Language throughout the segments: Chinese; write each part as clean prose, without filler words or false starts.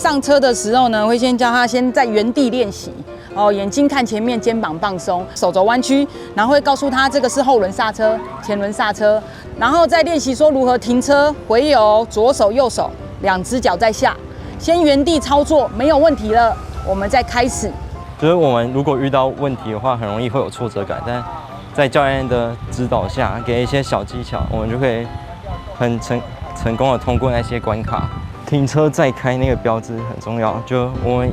上车的时候呢，会先教他先在原地练习。哦，眼睛看前面，肩膀放松，手肘弯曲，然后会告诉他这个是后轮刹车、前轮刹车，然后再练习说如何停车、回油，左手右手2只脚在下，先原地操作，没有问题了，我们再开始。就是我们如果遇到问题的话，很容易会有挫折感，但在教练的指导下，给一些小技巧，我们就可以很成功的通过那些关卡。停车再开那个标志很重要，就我们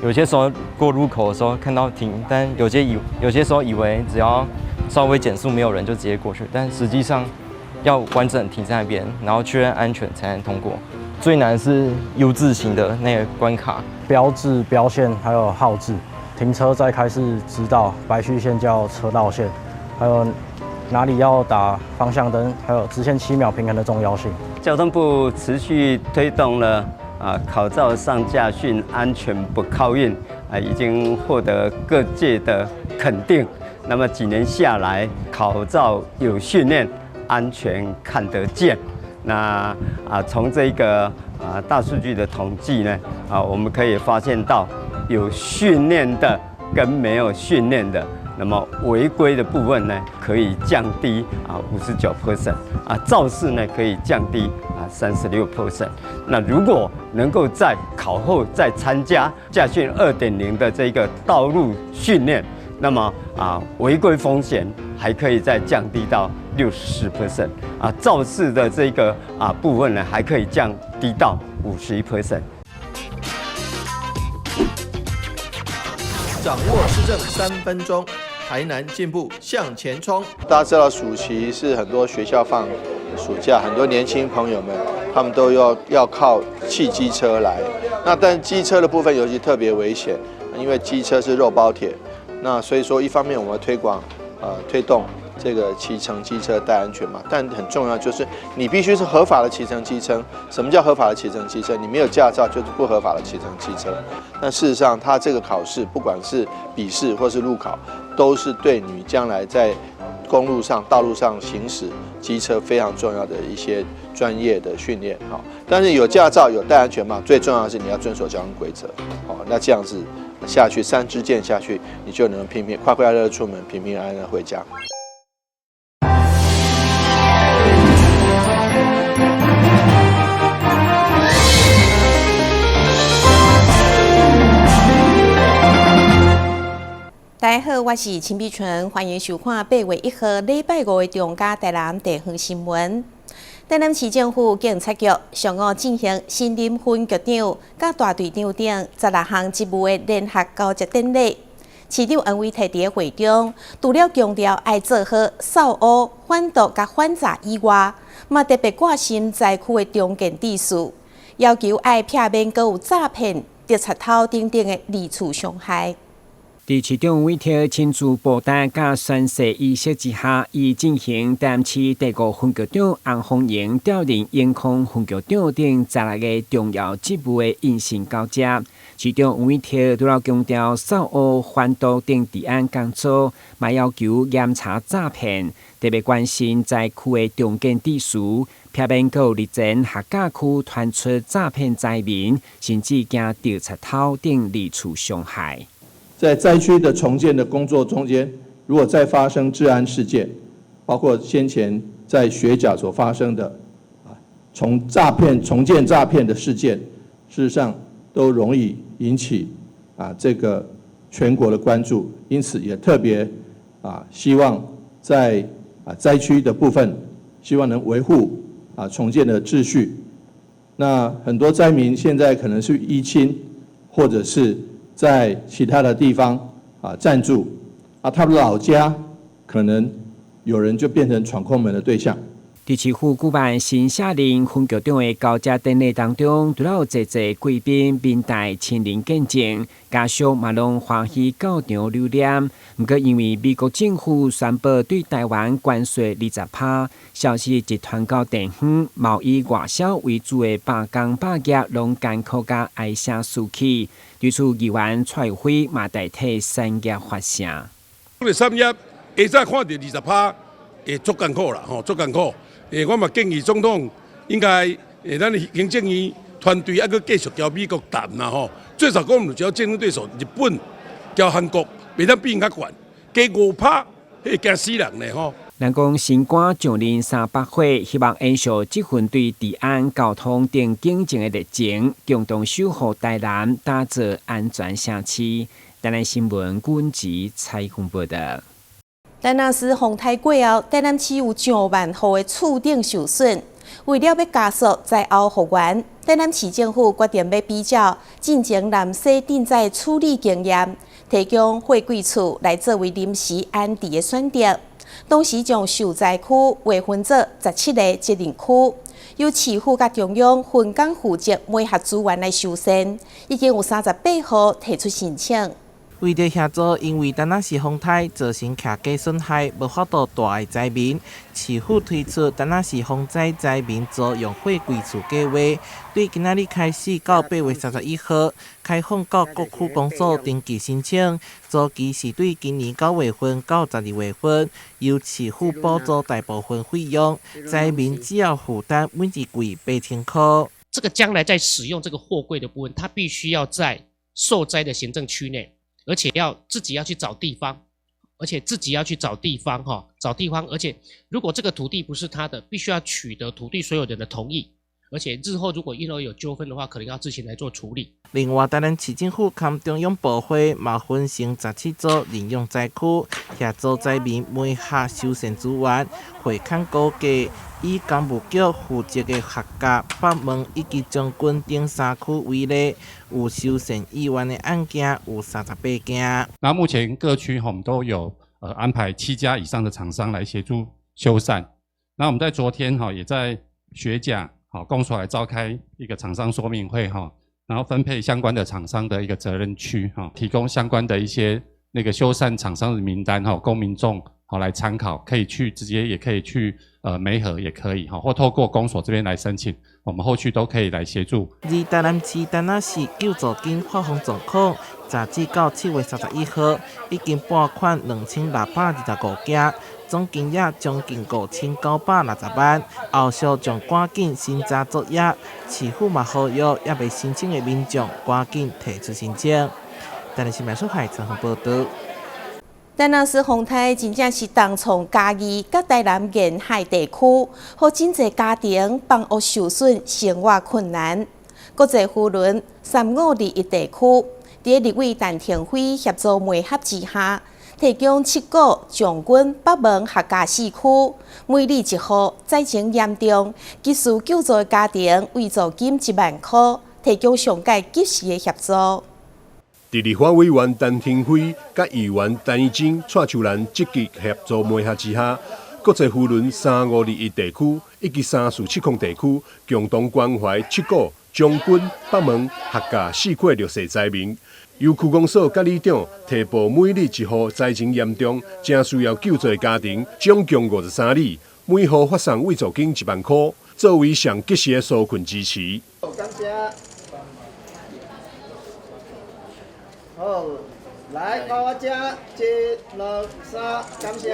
有些时候过路口的时候看到停，但有些时候以为只要稍微减速没有人就直接过去，但实际上要完整停在那边，然后确认安全才能通过。最难是 U 字形的那个关卡，标志、标线还有号志，停车再开始指导，白虚线叫车道线，还有哪里要打方向灯，还有直线7秒平衡的重要性。交通部持续推动了考照上驾训安全不靠运已经获得各界的肯定。那么几年下来，考照有训练，安全看得见。那从这个大数据的统计呢，我们可以发现到有训练的跟没有训练的，那么违规的部分呢，可以降低59%，肇事呢可以降低36%。那如果能够在考后再参加驾训2.0的这个道路训练，那么违规风险还可以再降低到64%，肇事的这个部分呢还可以降低到51%。掌握施政3分钟，台南进步向前冲。大家知道暑期是很多学校放暑假，很多年轻朋友们他们都要靠汽机车来。那但机车的部分尤其特别危险，因为机车是肉包铁。那所以说，一方面我们推动这个骑乘机车戴安全嘛，但很重要就是你必须是合法的骑乘机车。什么叫合法的骑乘机车？你没有驾照就是不合法的骑乘机车。但事实上，它这个考试不管是笔试或是路考，都是对你将来在公路上、道路上行驶机车非常重要的一些专业的训练。好，但是有驾照、有戴安全帽，最重要的是你要遵守交通规则。好，那这样子下去3支箭下去，你就能快快乐乐出门，平平安安回家。大家好，我是陈碧纯，欢迎收看8月1号礼拜5的中嘉台南地方新闻。台南市政府警察局上午进行新任分局长甲大队长等16项职务的联合交接典礼。市长恩伟提伫会中，除了强调爱做好扫污、反毒甲反诈以外，嘛特别挂心灾区的中建秩序，要求爱避免阁有诈骗、盗贼偷等等的二次伤害。伫市长委托亲自报答甲宣誓仪式之下，已进行台南市第5分局长洪凤英调任永康分局长等16个重要职务的隐性交接。市长委托除了强调扫污、反毒等治安工作，嘛要求严查诈骗，特别关心灾区的中建秩序，避免阁有日前客家区传出诈骗灾民，甚至惊盗贼偷等二次伤害。在灾区的重建的工作中间，如果再发生治安事件，包括先前在学甲所发生的重建诈骗的事件，事实上都容易引起这个全国的关注，因此也特别希望在灾区的部分，希望能维护重建的秩序。那很多灾民现在可能是依亲，或者是在其他的地方暂住，他们的老家可能有人就变成闯空门的对象。伫市府举办新下任分局长的交接典礼当中，除了有侪侪贵宾面带亲临见证，家属嘛拢欢喜到场留念。不过因为美国政府宣布对台湾关税20%，消息集团到地方贸易外销为主的百工百业拢艰苦甲哀声四起。对此，议员蔡辉嘛代替产业发声。产业会再看到20%，会足艰苦啦，足艰苦。我嘛建议总统应该咱的行政院团队还阁继续交美国谈啦吼。最少讲我们主要竞争对手日本、交韩国，袂当比因较悬，加5趴，迄惊死人咧吼。人讲新冠降临300岁，希望延续这份对治安、交通等警政的热情，共同守护台南，打造安全城市。台南新闻军集采访报道。台南市风台过后，台南市有上万户的厝顶受损。为了要加速灾后复原，台南市政府决定要比照进前南西震灾处理经验，提供货柜厝来作为临时安置的选择。同时将受灾区划分作17个责任区，由市府甲中央分工负责每项资源来修缮，已经有38户提出申请。为了协助因为台南市风台造成客家损害无法度大的灾民，市府推出台南市风灾灾民租用货柜厝计划，对今仔日开始到8月31号开放到各区公所登记申请，租期是对今年9月份到12月份，由市府补助大部分费用，灾民只要负担每日柜8000块。这个将来在使用这个货柜的部分，它必须要在受灾的行政区内。而且自己要去找地方，而且如果这个土地不是他的，必须要取得土地所有人的同意，而且日后如果因而有纠纷的话，可能要自行来做处理。另外，台南市政府和中央部会嘛分成17组利用灾区，协助灾民每下修缮资源，会看估计以工务局负责的客家、北门以及将军等3区为例，有修缮意愿的案件有38件。那目前各区我们都有安排7家以上的厂商来协助修缮。那我们在昨天也在学甲公所来召开一个厂商说明会然后分配相关的厂商的一个责任区提供相关的一些那个修缮厂商的名单供民众来参考，可以去直接也可以去媒合也可以或透过公所这边来申请，我们后续都可以来协助。而台南市台南市救助金发放状况，截至到7月31号，已经拨款2625件，总金额将近5960万。后续将赶紧审查作业，市府嘛呼吁也未申请的民众赶紧提出申请。台南市民所海陈宏报道。台南市风台真正是东从嘉义甲台南沿海地区，互真侪家庭房屋受损，生活困难。国际扶轮3521地区，伫立委陈廷辉协助媒合之下，提供7个将军北门客家4区，每里1户灾情严重、急需救助的家庭，为租金1万块，提供上界及时的协助。立法委员陈廷辉甲议员陈义珍、蔡秋兰积极协助媒合之下，国际扶轮3521地区以及3470地区共同关怀7个将军北门客家4区弱势灾民，由区公所甲里长提拨每里1户灾情严重、正需要救助的家庭，总共53里，每户发送慰助金1万块，作为上及时的纾困支持。感谢。好，来到我这1、2、3，感谢。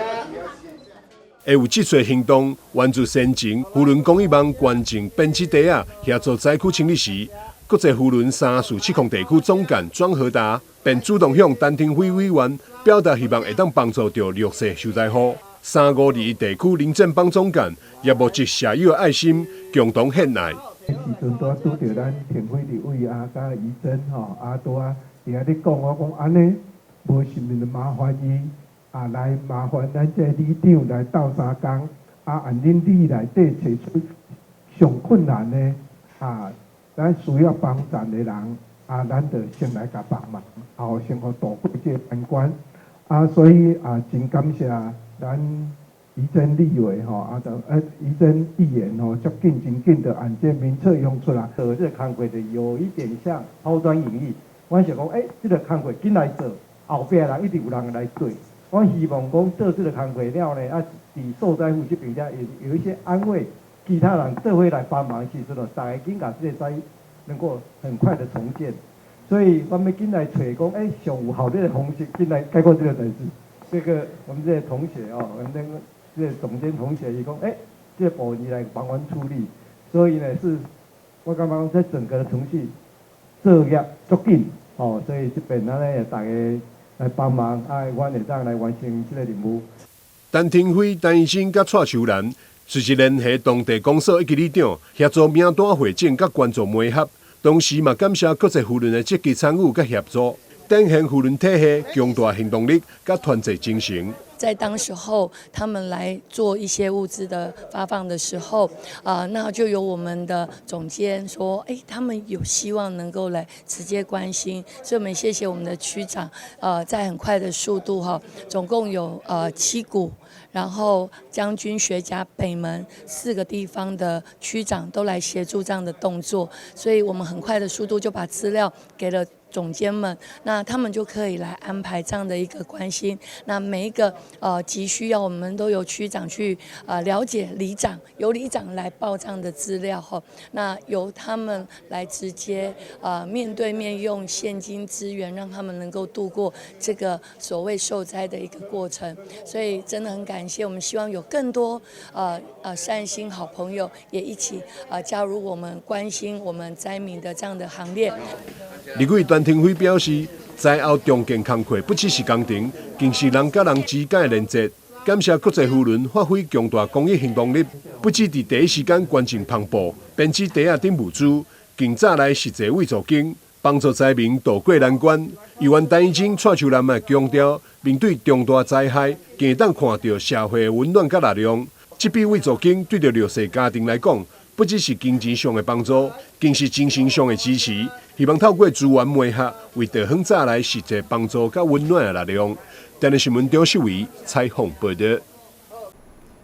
会有这项行动，源自先前扶轮公益网捐赠编织袋啊，协助灾区清理时，国际扶轮3470地区总监庄和达便主动向陈廷辉委员表达希望会当帮助到弱势受灾户。3521地区林政帮总监也募集社友的爱心，共同献爱。时阵拄拄着咱廷辉立委甲怡珍拄伫遐咧讲，我讲安尼，无是咪麻烦伊来麻烦咱这里长来斗相共按恁里内底找出上困难的咱需要帮助的人咱就先来甲帮忙，后先互度过这难关所以真感谢咱怡珍立委怡珍议员真紧的按这名册用出来，这个工作就有一点像抛砖引玉。我想讲，这个工作紧来做，后壁人一定有人来做。我希望讲做这个工作了呢，伫受灾户这边呢，有一些安慰其他人做伙来帮忙，其实大家紧把这个灾能够很快的重建。所以我们紧来找讲，上有好的方式紧来解决这个代志。这个我们这些同学我们这个总监同学伊讲，这个部门来帮忙处理，所以呢是我感觉这整个的程序作业足紧，哦，所以这边咱咧大家来帮忙，阮会当来完成这个任务。陈廷辉、陈医生甲蔡秋兰随即联系当地公所以及里长，协助名单会诊甲关注媒合，同时嘛感谢各界妇人的积极参与甲协助，展现妇人体系强大行动力甲团结精神。在当时候，他们来做一些物资的发放的时候，那就有我们的总监说，他们有希望能够来直接关心，所以我们谢谢我们的区长，在很快的速度哈，总共有7股。然后将军、学甲、北门4个地方的区长都来协助这样的动作，所以我们很快的速度就把资料给了总监们，那他们就可以来安排这样的一个关心。那每一个急需要，我们都由区长去了解里长，由里长来报这样的资料哈。那由他们来直接面对面用现金资源，让他们能够度过这个所谓受灾的一个过程。所以真的很感谢，我们希望有更多善心好朋友也一起加入我们关心我们灾民的这样的行列。立委陈廷辉表示，灾后重建工课不只是工程，更是人甲人之间的连接。感谢国际妇人发挥强大公益行动力，不只伫第一时间捐赠篷布、编织袋仔等物资，更早来实际慰助金，帮助灾民渡过难关。议员陈医生蔡秋兰也强调，面对重大灾害，更会当看到社会的温暖甲力量。这笔慰助金对着弱势家庭来讲，不只是金钱上的帮助，更是精神上的支持。希望透过资源媒合，为地方带来实际帮助甲温暖的力量。台南新闻张秀维采访报道。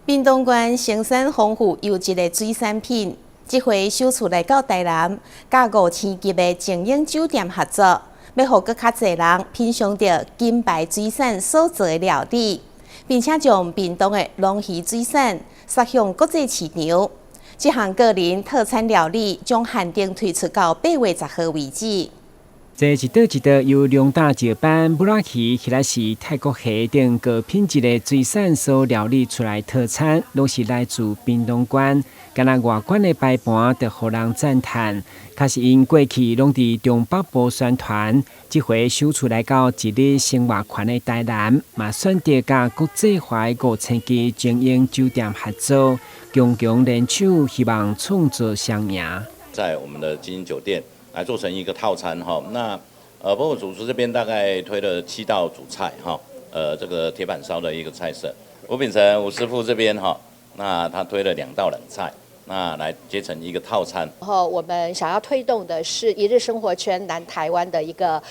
屏东县生产丰富优质的水产品，这回首次来到台南，甲5星级的精英酒店合作，要让更较侪人品尝到金牌水产所做的料理，并且将屏东的龙鱼水产杀向国际市场。这项个人特产料理将限定推出到8月10号为止。这一道一道由两大石斑、布拉奇、希拉西、泰国虾等高品质的水产所料理出来特产，拢是来自屏东县。敢若外观的摆盘，得互人赞叹。确实因过去拢伫中北部宣传，这回首次来到一日生活圈的台南，嘛选择甲国际化5星级精英酒店合作，强强联手，希望创造双赢。在我们的精英酒店来做成一个套餐哈，那包括主厨这边大概推了7道主菜哈，这个铁板烧的一个菜色，吴秉成吴师傅这边哈，那他推了2道冷菜。那来结成一个套餐。然后我们想要推动的是一日生活圈南台湾的一个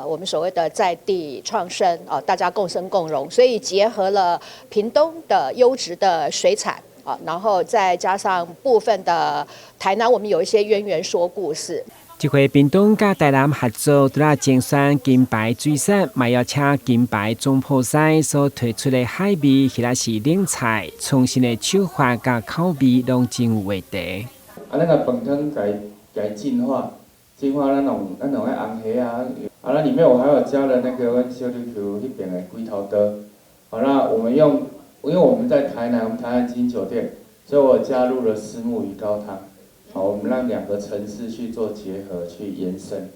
我们所谓的在地创生大家共生共荣，所以结合了屏东的优质的水产然后再加上部分的台南，我们有一些渊源说故事。这回屏东甲台南合作，除了精选金牌水产，嘛邀请金牌总铺师所推出的海味，或者是冷菜，创新的手法甲口味拢真有味道。咱个饭汤改进化咱用红虾那里面我还有加了那个小琉球那边的龟头的。好，那我们因为我们在台南精英酒店，所以我加入了虱目鱼高汤。好，我们让2个城市去做结合，去延伸。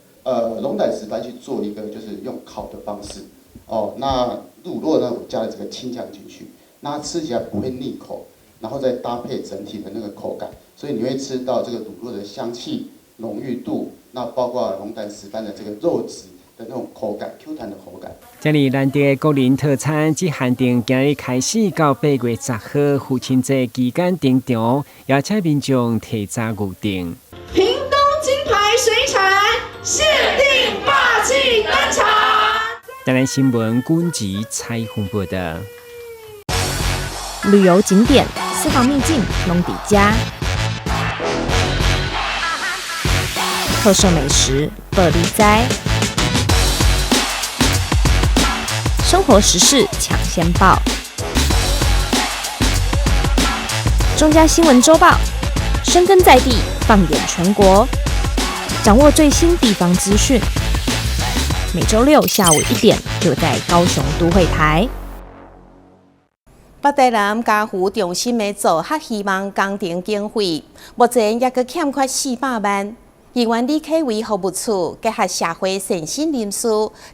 龙胆石斑去做一个就是用烤的方式，那乳酪呢，我加了这个青酱进去，那它吃起来不会腻口，然后再搭配整体的那个口感，所以你会吃到这个乳酪的香气、浓郁度，那包括龙胆石斑的这个肉质的那种口感 ，Q 弹的口感。这里难得的国人特产，只限定今日开始到8月10号父亲节期间登场，邀请民众提早预订。屏东金牌水产限定霸气登场。台南新闻军集采访报道。旅游景点、私房秘境拢底家，特色美食乐力哉。生活时事抢先报，中嘉新闻周报，深耕在地，放眼全国，掌握最新地方资讯。每周6下午1点，就在高雄都会台。北台南家湖中心的做客希望工程经费，目前也阁欠缺400万。议员李启伟服务处结合社会善心人士、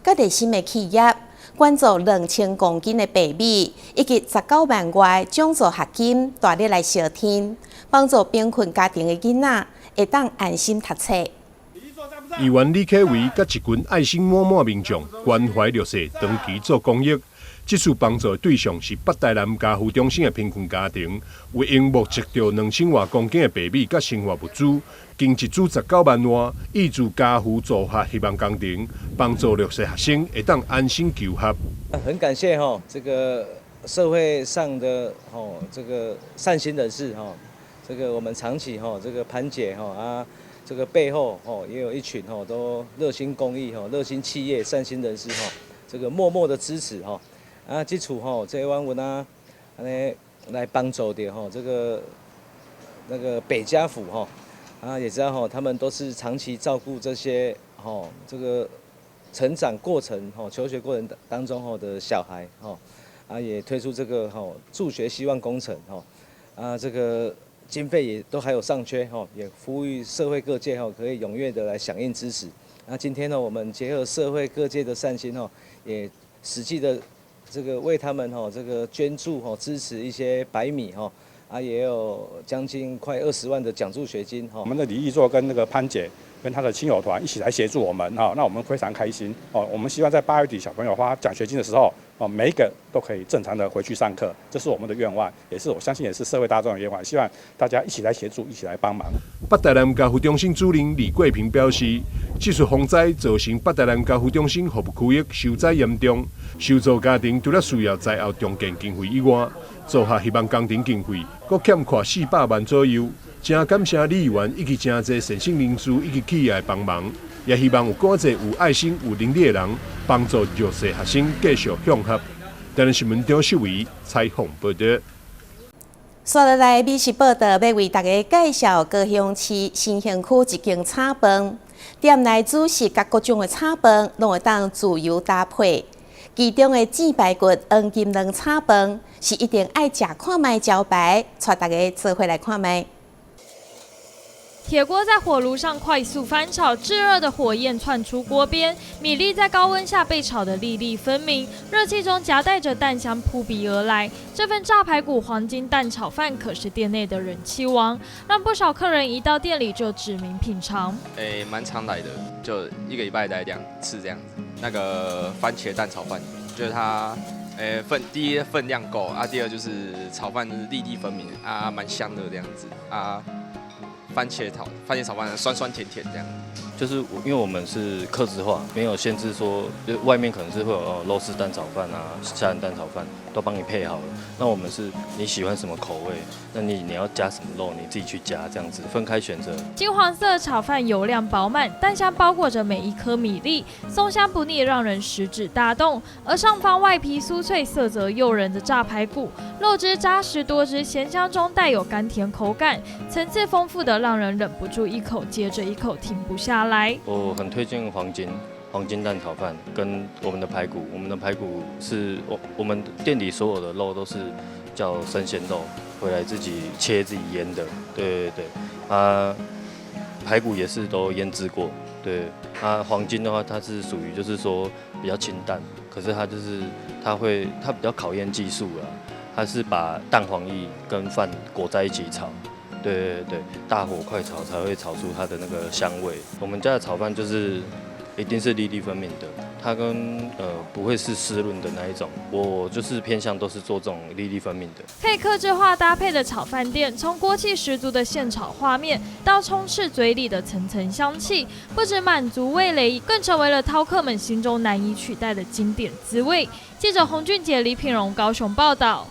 甲热心的企业，捐助2000公斤的白米，以及19万元奖助学金，大力来烧天，帮助贫困家庭的囡仔会当安心读册。议员李启伟甲一群爱心满满民众关怀弱势，长期做公益。这次帮助的对象是北台南家福中心的贫困家庭，为因募集到2000多公斤的白米甲生活物资，经一组19万元，挹注家福助学希望工程，帮助弱势学生会当安心求学。很感谢这个社会上的这个善心人士这个我们长期这个潘姐这个背后也有一群都热心公益热心企业善心人士这个默默的支持这处这湾文安尼来帮助的这个那个北家府也知道他们都是长期照顾这些这个成长过程求学过程当中的小孩也推出这个助学希望工程这个经费也都还有尚缺也呼吁社会各界可以踊跃的来响应支持。今天我们结合社会各界的善心也实际的这个为他们这个捐助支持一些白米也有将近快20万的奖助学金我们的李义作跟那个潘姐跟他的亲友团一起来协助我们那我们非常开心我们希望在8月底小朋友发奖学金的时候每一个都可以正常的回去上课，这是我们的愿望，也是我相信也是社会大众的愿望，希望大家一起来协助，一起来帮忙。北台南家福中心主任李桂平表示，这次洪灾造成北台南家福中心服务区域受灾严重，受助家庭除了需要灾后重建经费以外，做下希望工程经费，阁欠缺400万左右。真感谢李议员以及真侪善心人士以及企业的帮忙，也希望有更侪有爱心、有能力的人帮助弱势学生继续向学。台南新闻张秀伟采访报道。刷落来美食报道，要为大家介绍高雄市新兴区一间炒饭，店内主食甲各种的炒饭拢会当自由搭配。其中的煎排骨黄金卵炒饭是一定爱食看卖招牌，带大家做伙来看卖。铁锅在火炉上快速翻炒，炙热的火焰窜出锅边，米粒在高温下被炒得粒粒分明，热气中夹带着蛋香扑鼻而来。这份炸排骨黄金蛋炒饭可是店内的人气王，让不少客人一到店里就指名品尝。蛮常来的，就1个礼拜来2次这样子。那个番茄蛋炒饭，觉得它第一分量够第二就是炒饭就是粒粒分明蛮香的这样子番茄炒饭酸酸甜甜这样，就是因为我们是客制化，没有限制说，外面可能是会有肉丝蛋炒饭虾仁蛋炒饭都帮你配好了。那我们是你喜欢什么口味，那你要加什么肉，你自己去加，这样子分开选择。金黄色的炒饭油量饱满，蛋香包裹着每一颗米粒，松香不腻，让人食指大动。而上方外皮酥脆、色泽诱人的炸排骨，肉质扎实多汁，咸香中带有甘甜口感，层次丰富的让人忍不住一口接着一口停不下来。我很推荐黄金蛋炒饭跟我们的排骨，我们的排骨是我们店里所有的肉都是叫生鲜肉，回来自己切自己腌的，对，排骨也是都腌制过，对，黄金的话它是属于就是说比较清淡，可是它比较考验技术啦，它是把蛋黄液跟饭裹在一起炒。对，大火快炒才会炒出它的那个香味。我们家的炒饭就是一定是粒粒分明的，它跟不会是湿润的那一种。我就是偏向都是做这种粒粒分明的。可以客制化搭配的炒饭店，从锅气十足的现炒画面到充斥嘴里的层层香气，不只满足味蕾，更成为了饕客们心中难以取代的经典滋味。记者洪俊杰、李品荣高雄报道。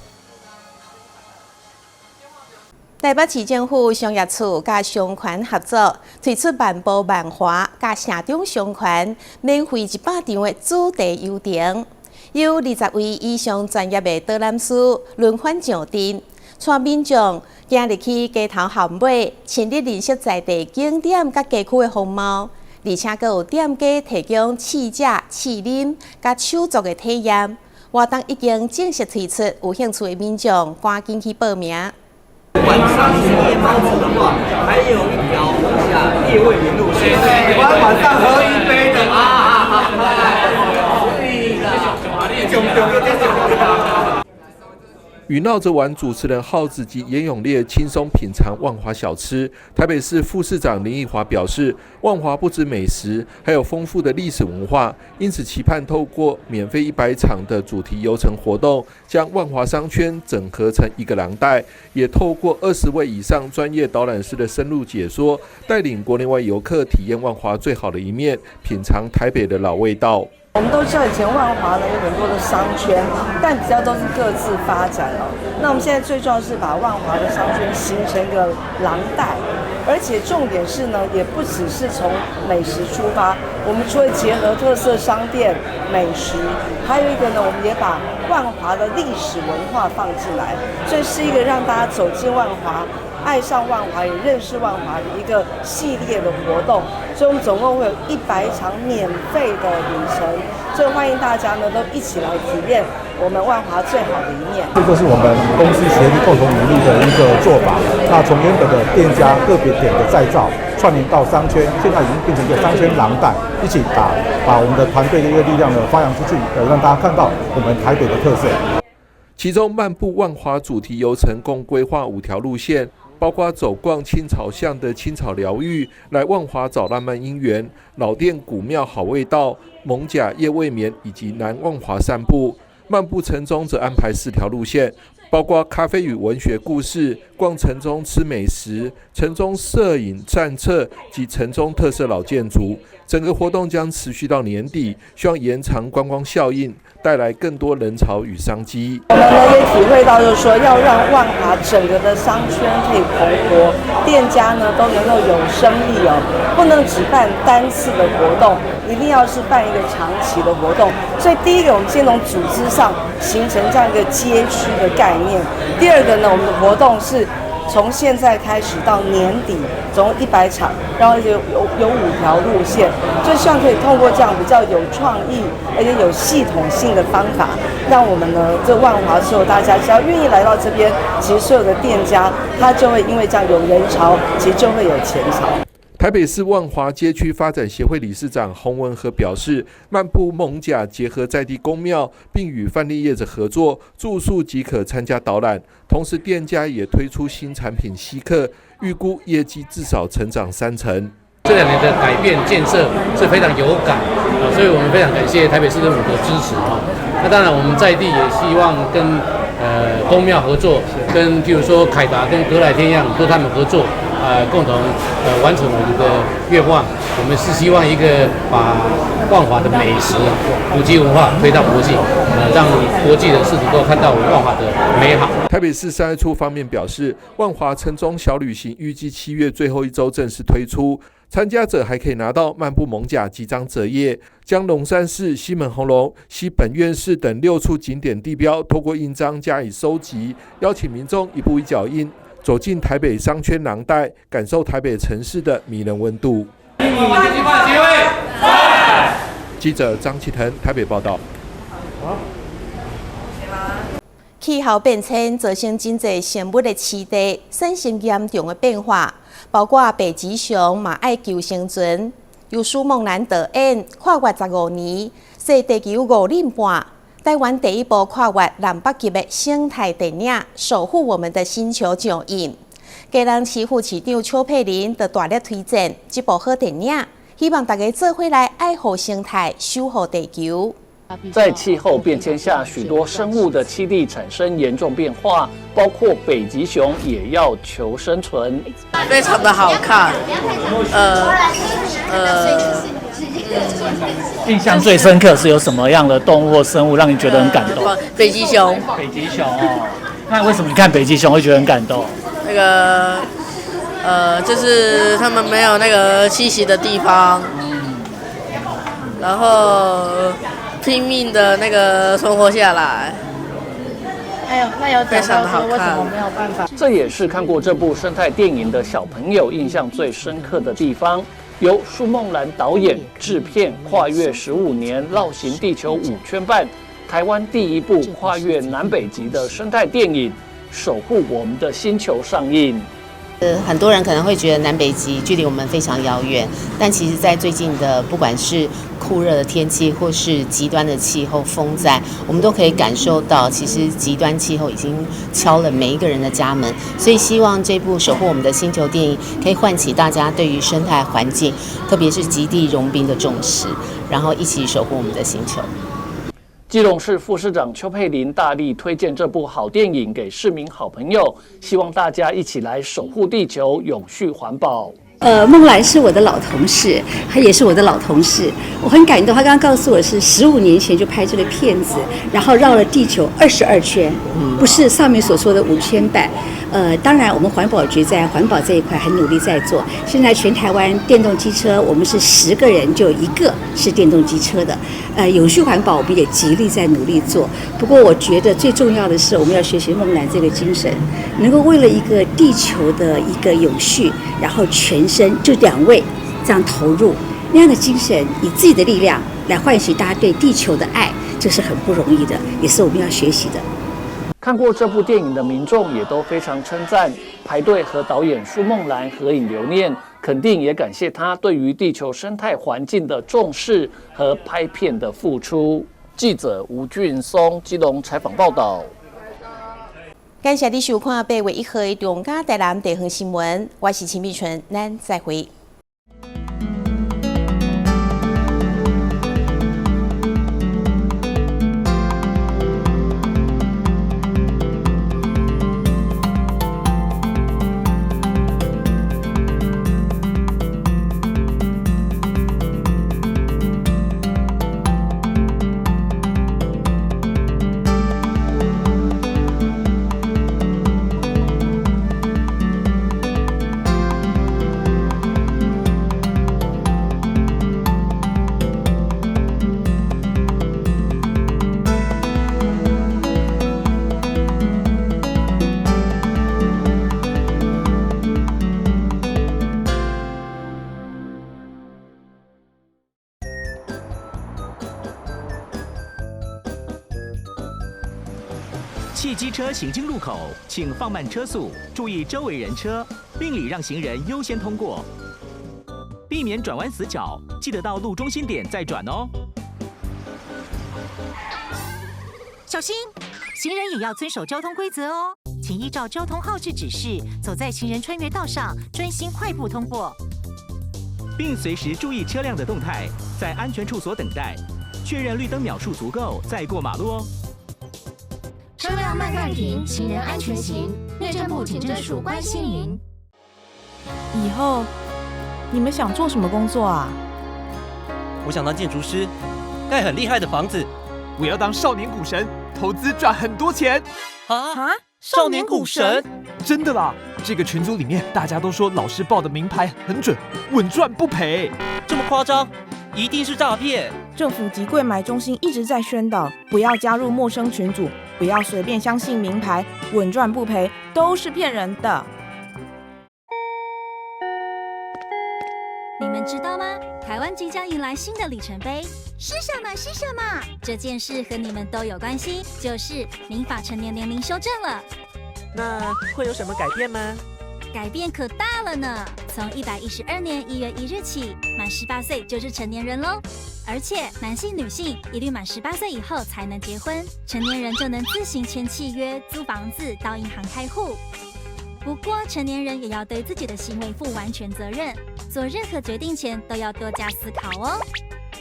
台北市政府商业处甲商圈合作，推出万宝万华甲城中商圈免费100场的主题游程，由20位以上专业的导览师轮番上阵，带民众行入去街头巷尾，亲历认识在地景点甲街区的风貌，而且阁有店家提供试食、试饮甲手作的体验。活动已经正式推出，有兴趣的民众赶紧去报名。晚上夜猫子的话，还有一条夜未眠路线，喜欢晚上喝一杯的与闹着玩主持人浩子及严永烈轻松品尝万华小吃。台北市副市长林奕华表示，万华不止美食，还有丰富的历史文化，因此期盼透过免费100场的主题游程活动，将万华商圈整合成一个廊带，也透过20位以上专业导览师的深入解说，带领国内外游客体验万华最好的一面，品尝台北的老味道。我们都知道以前万华呢有很多的商圈，但比较都是各自发展哦。那我们现在最重要的是把万华的商圈形成一个廊带，而且重点是呢，也不只是从美食出发，我们除了结合特色商店、美食，还有一个呢，我们也把万华的历史文化放进来，所以是一个让大家走进万华、爱上万华也认识万华的一个系列的活动。所以我们总共会有100场免费的旅程，所以欢迎大家呢都一起来体验我们万华最好的一面。这就是我们公司协力共同努力的一个做法。那从原本的店家个别点的再造，串联到商圈，现在已经变成一个商圈廊带，一起把我们的团队的一个力量呢发扬出去，让大家看到我们台北的特色。其中漫步万华主题游程共规划5条路线，包括走逛青草巷的青草疗愈，来万华找浪漫姻缘，老店古庙好味道，艋舺夜未眠，以及南万华散步。漫步城中则安排4条路线，包括咖啡与文学故事、逛城中吃美食、城中摄影战策及城中特色老建筑。整个活动将持续到年底，希望延长观光效应，带来更多人潮与商机。我们呢也体会到，就是说要让万华整个的商圈可以蓬勃，店家呢都能够有生意哦，不能只办单次的活动，一定要是办一个长期的活动。所以第一个，我们先从组织上形成这样一个街区的概念；第二个呢，我们的活动是从现在开始到年底，总共100场，然后有5条路线，就希望可以通过这样比较有创意而且有系统性的方法，让我们呢这万华所有大家只要愿意来到这边，其实所有的店家他就会因为这样有人潮，其实就会有钱潮。台北市万华街区发展协会理事长洪文和表示，漫步艋舺结合在地公庙，并与饭店业者合作，住宿即可参加导览。同时，店家也推出新产品吸客，预估业绩至少成长3成。这2年的改变建设是非常有感所以我们非常感谢台北市政府的支持那当然，我们在地也希望跟公庙合作，跟譬如说凯达跟格莱天样跟他们合作。共同完成我们的愿望。我们是希望一个把万华的美食、古迹文化推到国际，让国际的视图都看到我们万华的美好。台北市3月初方面表示，万华城中小旅行预计7月最后1周正式推出，参加者还可以拿到漫步艋舺几张折页，将龙山寺、西门红楼、西本院寺等6处景点地标透过印章加以收集，邀请民众一步一脚印。走进台北商圈廊带，感受台北城市的迷人温度。记者张启腾台北报道。气候变迁造成真侪生物的栖地产生严重的变化，包括北极熊嘛爱求生存。由苏梦兰导演跨越15年，说地球5年半。台湾第一部跨越南北极的生态电影《守护我们的星球》上映，嘉南市副市长邱佩玲就大力推荐这部好电影，希望大家做伙来爱护生态、守护地球。在气候变迁下，许多生物的栖地产生严重变化，包括北极熊也要求生存。非常的好看，印象最深刻是有什么样的动物或生物让你觉得很感动？北极熊。北极熊哦，那为什么你看北极熊会觉得很感动？那个就是他们没有那个栖息的地方，然后拼命的那个存活下来。那有讲到说为什么没有办法？这也是看过这部生态电影的小朋友印象最深刻的地方。由苏梦兰导演制片，跨越15年绕行地球5圈半，台湾第一部跨越南北极的生态电影《守护我们的星球》上映。很多人可能会觉得南北极距离我们非常遥远，但其实在最近的不管是酷热的天气或是极端的气候风灾，我们都可以感受到其实极端气候已经敲了每一个人的家门。所以希望这部守护我们的星球电影可以唤起大家对于生态环境特别是极地融冰的重视，然后一起守护我们的星球。基隆市副市长邱佩玲大力推荐这部好电影给市民好朋友，希望大家一起来守护地球，永续环保。孟兰是我的老同事，他也是我的老同事，我很感动。他刚刚告诉我是15年前就拍这个片子，然后绕了地球22圈，不是上面所说的5圈半。当然我们环保局在环保这一块很努力在做。现在全台湾电动机车，我们是10个人就1个是电动机车的。永续环保我们也极力在努力做。不过我觉得最重要的是，我们要学习孟兰这个精神，能够为了一个地球的一个永续，然后全身就2位这样投入，那样的精神，以自己的力量来唤醒大家对地球的爱，这是很不容易的，也是我们要学习的。看过这部电影的民众也都非常称赞，排队和导演苏孟兰合影留念，肯定也感谢他对于地球生态环境的重视和拍片的付出。记者吴俊松基隆采访报道。感谢你收看8月1号的中嘉台南地方新闻，我是秦碧纯，咱再会。汽机车行经路口，请放慢车速，注意周围人车，并礼让行人优先通过，避免转弯死角。记得到路中心点再转哦。小心，行人也要遵守交通规则哦，请依照交通号志指示，走在行人穿越道上，专心快步通过，并随时注意车辆的动态，在安全处所等待，确认绿灯秒数足够再过马路哦。车辆慢暂停，行人安全行。内政部警政署关心您。以后你们想做什么工作啊？我想当建筑师，盖很厉害的房子。我要当少年股神，投资赚很多钱。啊！少年股神？真的啦！这个群组里面大家都说老师报的名牌很准，稳赚不赔。这么夸张？一定是诈骗！政府及柜买中心一直在宣导，不要加入陌生群组，不要随便相信名牌，稳赚不赔都是骗人的。你们知道吗？台湾即将迎来新的里程碑，是什么？是什么？这件事和你们都有关系，就是民法成年年龄修正了。那会有什么改变吗？改变可大了呢！从112年1月1日起，满18岁就是成年人喽。而且男性、女性一律满18岁以后才能结婚，成年人就能自行签契约、租房子、到银行开户。不过，成年人也要对自己的行为负完全责任，做任何决定前都要多加思考哦。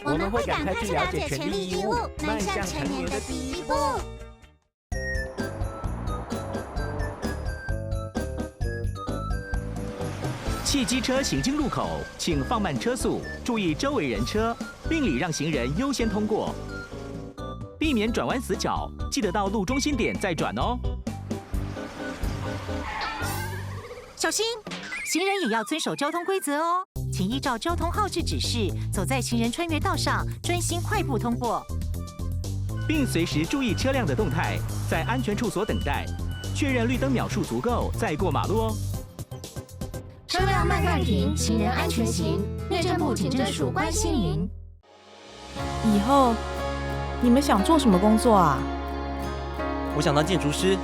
我们会赶快去了解权利义务，迈向成年的第一步。汽机车行经路口，请放慢车速，注意周围人车，并礼让行人优先通过，避免转弯死角。记得到路中心点再转哦。小心，行人也要遵守交通规则哦，请依照交通号志指示，走在行人穿越道上，专心快步通过，并随时注意车辆的动态，在安全处所等待，确认绿灯秒数足够再过马路哦。车辆慢暂停，行人安全行。内政部警政署关心您。以后你们想做什么工作啊？我想当建筑师，